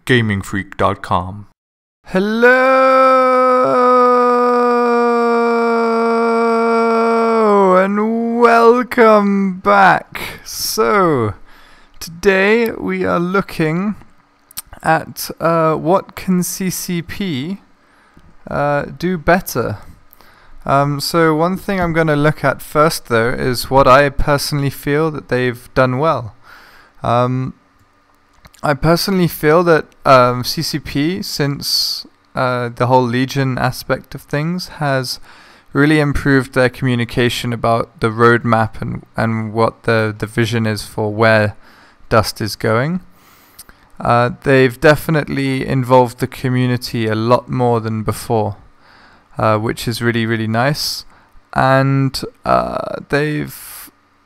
GamingFreak.com. Hello and welcome back. So today we are looking at what can CCP do better. So one thing I'm going to look at first though is what I personally feel that they've done well. I personally feel that CCP, since the whole Legion aspect of things, has really improved their communication about the roadmap and what the vision is for where Dust is going. They've definitely involved the community a lot more than before, which is really, really nice. And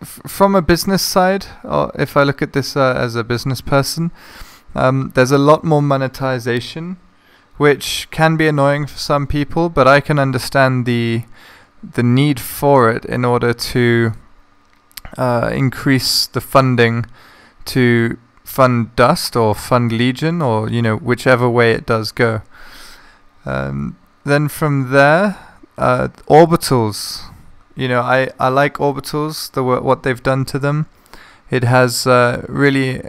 from a business side, or if I look at this as a business person, there's a lot more monetization, which can be annoying for some people, but I can understand the need for it in order to increase the funding to fund Dust or fund Legion, or whichever way it does go. Then from there, orbitals. I like orbitals, what they've done to them. It has really,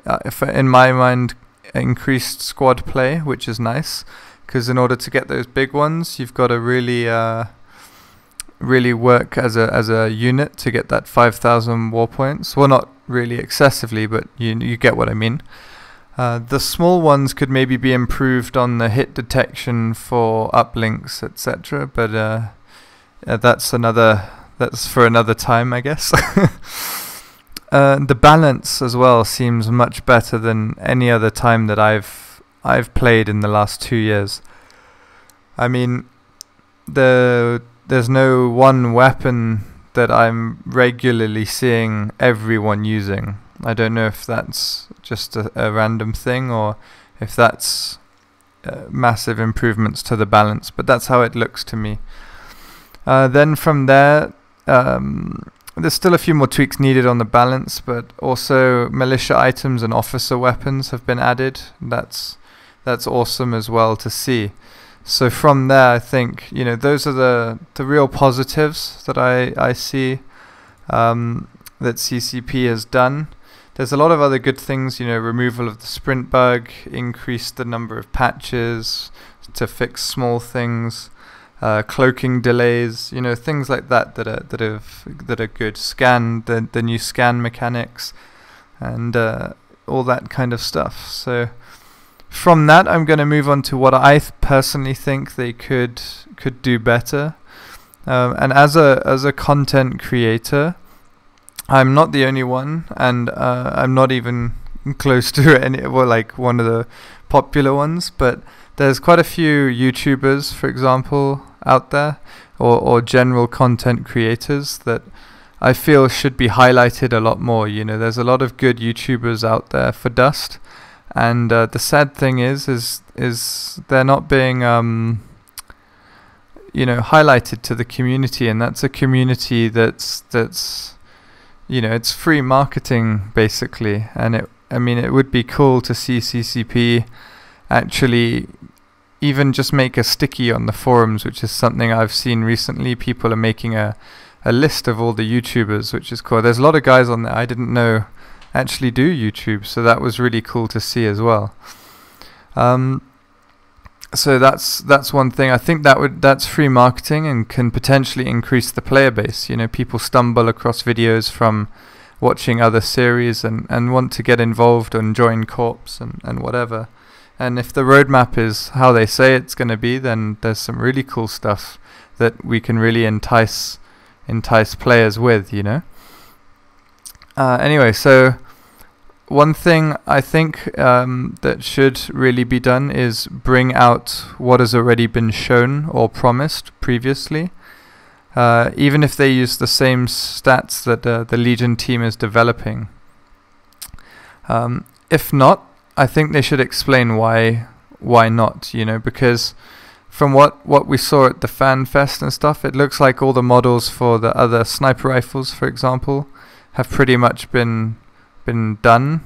in my mind, increased squad play, which is nice, because in order to get those big ones, you've got to really work as a unit to get that 5,000 war points. Well, not really excessively, but you get what I mean. The small ones could maybe be improved on the hit detection for uplinks, etc. But that's for another time, I guess. The balance as well seems much better than any other time that I've played in the last 2 years. I mean, there's no one weapon that I'm regularly seeing everyone using. I don't know if that's just a random thing or if that's massive improvements to the balance, but that's how it looks to me. Then from there, there's still a few more tweaks needed on the balance, but also militia items and officer weapons have been added. That's awesome as well to see. So from there, I think those are the real positives that I see that CCP has done. There's a lot of other good things, removal of the sprint bug, increased the number of patches to fix small things. Cloaking delays, things like that are good. Scan the new scan mechanics, and all that kind of stuff. So from that, I'm going to move on to what I personally think they could do better. And as a content creator, I'm not the only one, and I'm not even close to one of the popular ones, but there's quite a few YouTubers, for example, out there, or general content creators that I feel should be highlighted a lot more. There's a lot of good YouTubers out there for Dust, and the sad thing is they're not being highlighted to the community, and that's a community that's it's free marketing basically, and it would be cool to see CCP actually even just make a sticky on the forums, which is something I've seen recently. People are making a list of all the YouTubers, which is cool. There's a lot of guys on there I didn't know actually do YouTube, so that was really cool to see as well. So that's one thing. I think that's free marketing and can potentially increase the player base. People stumble across videos from watching other series and want to get involved and join corps and whatever. And if the roadmap is how they say it's going to be, then there's some really cool stuff that we can really entice players with, Anyway, so one thing I think that should really be done is bring out what has already been shown or promised previously. Even if they use the same stats that the Legion team is developing. If not, I think they should explain why not, because from what we saw at the Fan Fest and stuff, it looks like all the models for the other sniper rifles, for example, have pretty much been done.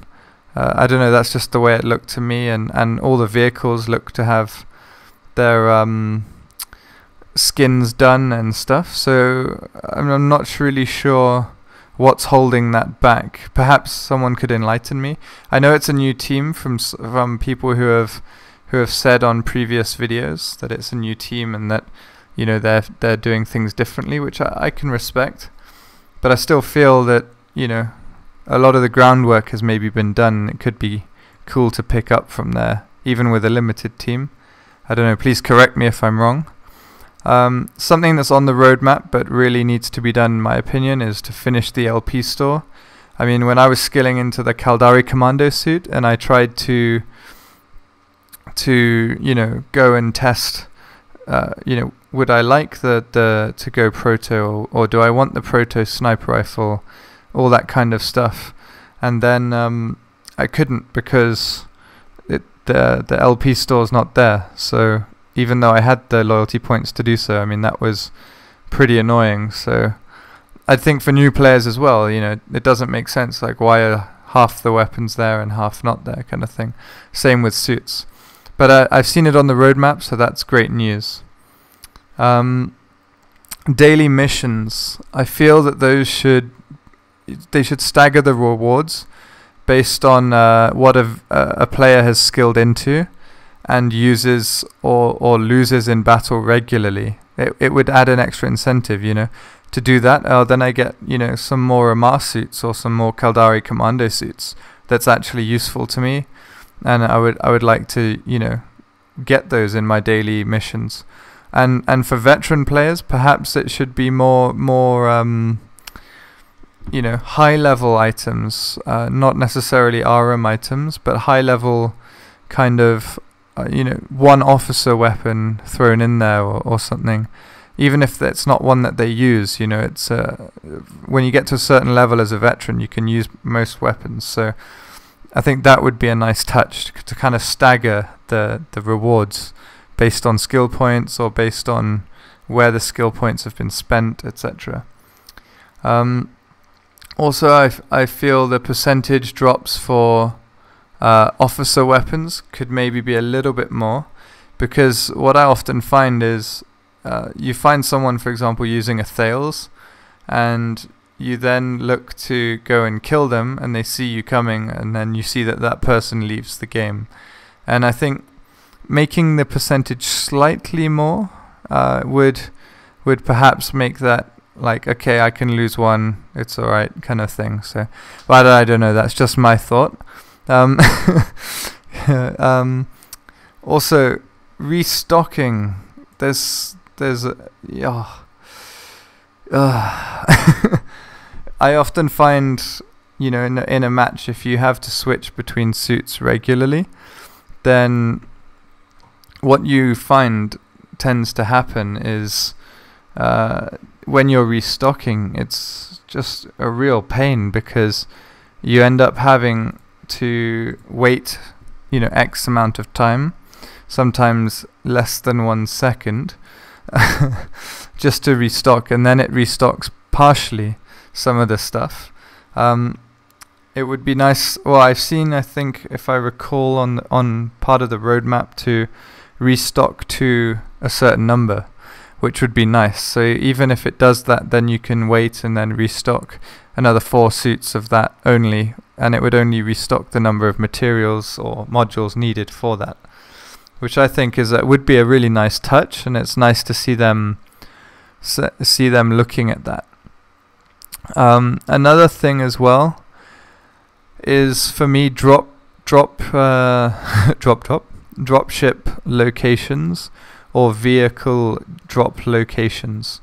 I don't know, that's just the way it looked to me, and all the vehicles look to have their skins done and stuff. So I'm not really sure what's holding that back. Perhaps someone could enlighten me. I know it's a new team from people who have said on previous videos that it's a new team and that, you know, they're doing things differently, which I can respect. But I still feel that, you know, a lot of the groundwork has maybe been done. It could be cool to pick up from there, even with a limited team. I don't know, please correct me if I'm wrong. Something that's on the roadmap but really needs to be done, in my opinion, is to finish the LP store. I mean, when I was skilling into the Caldari Commando suit and I tried to you know, go and test, you know, would I like the to go proto, or do I want the proto sniper rifle, all that kind of stuff, and then I couldn't because the LP store's not there. So even though I had the loyalty points to do so, I mean, that was pretty annoying. So I think for new players as well, you know, it doesn't make sense. Like, why are half the weapons there and half not there, kind of thing. Same with suits. But I've seen it on the roadmap, so that's great news. Daily missions. I feel that those should stagger the rewards based on what a player has skilled into and uses or loses in battle regularly. It would add an extra incentive, you know, to do that. Then I get, you know, some more Amar suits or some more Caldari Commando suits that's actually useful to me, and I would like to, you know, get those in my daily missions. And for veteran players, perhaps it should be more you know, high level items, not necessarily RM items, but high level kind of you know, one officer weapon thrown in there or something. Even if that's not one that they use, you know, it's when you get to a certain level as a veteran, you can use most weapons. So I think that would be a nice touch to kind of stagger the rewards based on skill points or based on where the skill points have been spent, etc. Also, I feel the percentage drops for officer weapons could maybe be a little bit more, because what I often find is you find someone, for example, using a Thales, and you then look to go and kill them, and they see you coming, and then you see that person leaves the game. And I think making the percentage slightly more would perhaps make that like, okay, I can lose one, it's alright, kind of thing. So, but I don't know, that's just my thought. Also, restocking. There's I often find, you know, in a match, if you have to switch between suits regularly, then what you find tends to happen is when you're restocking, it's just a real pain, because you end up having to wait, you know, X amount of time, sometimes less than 1 second, just to restock, and then it restocks partially some of the stuff. It would be nice. Well, I've seen, I think, if I recall, on part of the roadmap to restock to a certain number, which would be nice. So even if it does that, then you can wait and then restock another 4 suits of that only, and it would only restock the number of materials or modules needed for that, which I think would be a really nice touch, and it's nice to see them looking at that. Another thing as well is, for me, drop ship locations or vehicle drop locations.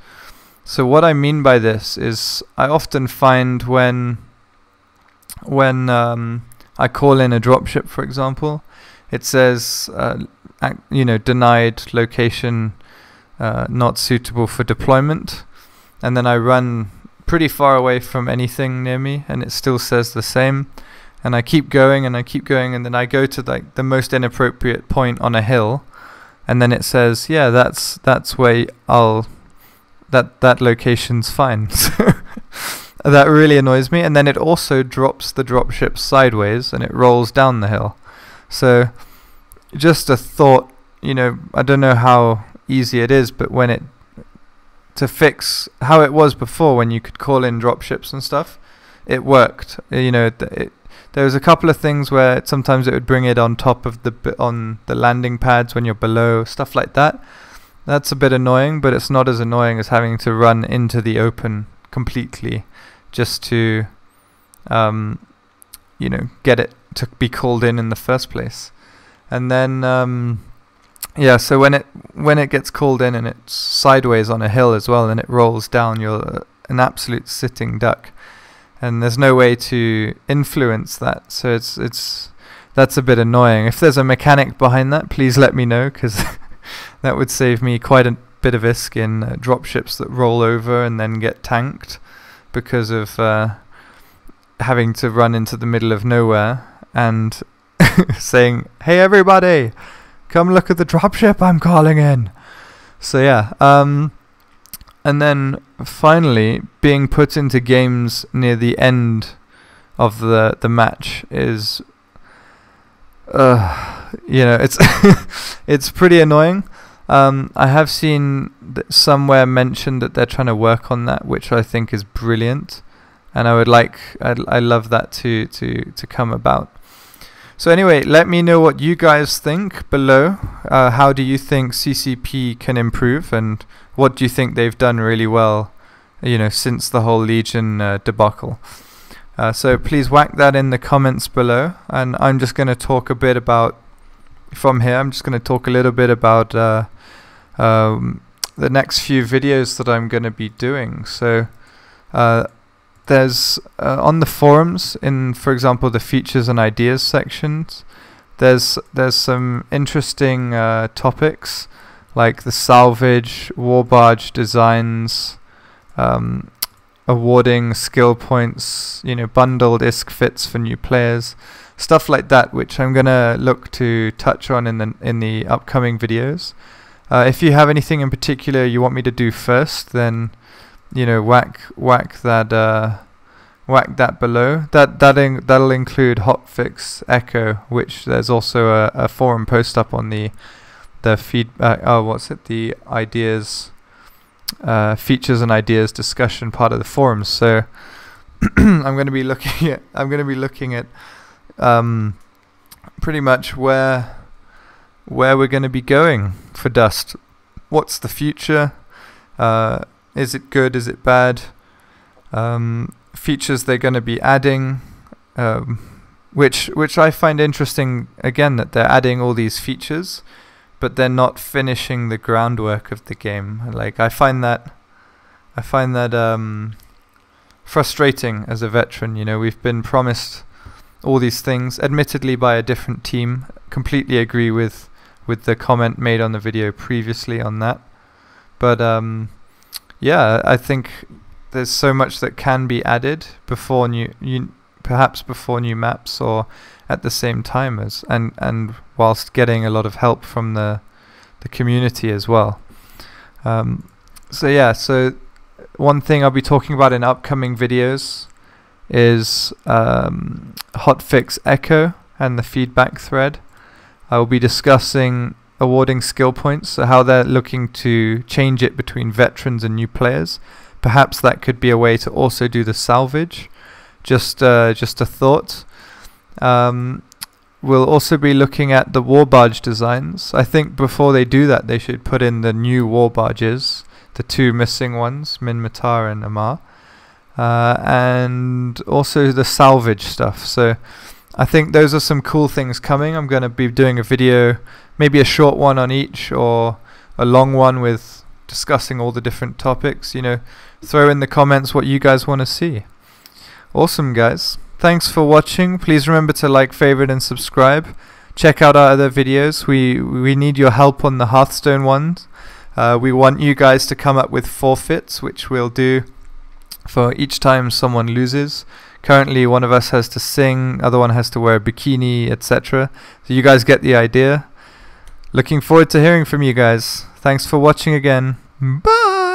So what I mean by this is, I often find when I call in a dropship, for example, it says you know, denied location, not suitable for deployment, and then I run pretty far away from anything near me, and it still says the same, and I keep going and I keep going, and then I go to like the most inappropriate point on a hill, and then it says, yeah, that's where that location's fine. So that really annoys me. And then it also drops the dropship sideways and it rolls down the hill. So just a thought, I don't know how easy it is, but to fix how it was before when you could call in dropships and stuff, it worked. There was a couple of things where sometimes it would bring it on top of on the landing pads when you're below, stuff like that. That's a bit annoying, but it's not as annoying as having to run into the open completely just to get it to be called in the first place. And then so when it gets called in and it's sideways on a hill as well and it rolls down, you're an absolute sitting duck, and there's no way to influence that. So that's a bit annoying. If there's a mechanic behind that, please let me know, because that would save me quite a bit of ISK in dropships that roll over and then get tanked because of having to run into the middle of nowhere and saying, "Hey everybody, come look at the dropship I'm calling in." So yeah, and then finally, being put into games near the end of the match is, it's it's pretty annoying. I have seen somewhere mentioned that they're trying to work on that, which I think is brilliant, and I love that to come about. So anyway, let me know what you guys think below. How do you think CCP can improve, and what do you think they've done really well, since the whole Legion debacle? So please whack that in the comments below, and I'm just going to talk a bit about, from here, I'm just going to talk a little bit about the next few videos that I'm going to be doing. So there's on the forums, in, for example, the features and ideas sections, there's some interesting topics like the salvage, war barge designs, awarding skill points, bundled ISK fits for new players, stuff like that, which I'm gonna look to touch on in the upcoming videos. If you have anything in particular you want me to do first, then whack that below. That'll include hotfix echo, which there's also a forum post up on the the ideas, features and ideas discussion part of the forums. So I'm going to be looking at pretty much where we're going to be going for Dust. What's the future? Is it good? Is it bad? Features they're going to be adding, which I find interesting, again, that they're adding all these features but they're not finishing the groundwork of the game. Like, I find that frustrating as a veteran. We've been promised all these things, admittedly by a different team. Completely agree with the comment made on the video previously on that. But yeah, I think there's so much that can be added before perhaps before new maps, or at the same time as, and whilst getting a lot of help from the community as well. So yeah, so one thing I'll be talking about in upcoming videos is hotfix echo and the feedback thread. I will be discussing awarding skill points, so how they're looking to change it between veterans and new players. Perhaps that could be a way to also do the salvage. Just a thought. We'll also be looking at the war barge designs. I think before they do that, they should put in the new war barges, the two missing ones, Minmatar and Amar, and also the salvage stuff. So I think those are some cool things coming. I'm going to be doing a video, maybe a short one on each, or a long one with discussing all the different topics. Throw in the comments what you guys want to see. Awesome, guys. Thanks for watching. Please remember to like, favorite, and subscribe. Check out our other videos. We need your help on the Hearthstone ones. We want you guys to come up with forfeits, which we'll do for each time someone loses. Currently, one of us has to sing, other one has to wear a bikini, etc. So you guys get the idea. Looking forward to hearing from you guys. Thanks for watching again. Bye!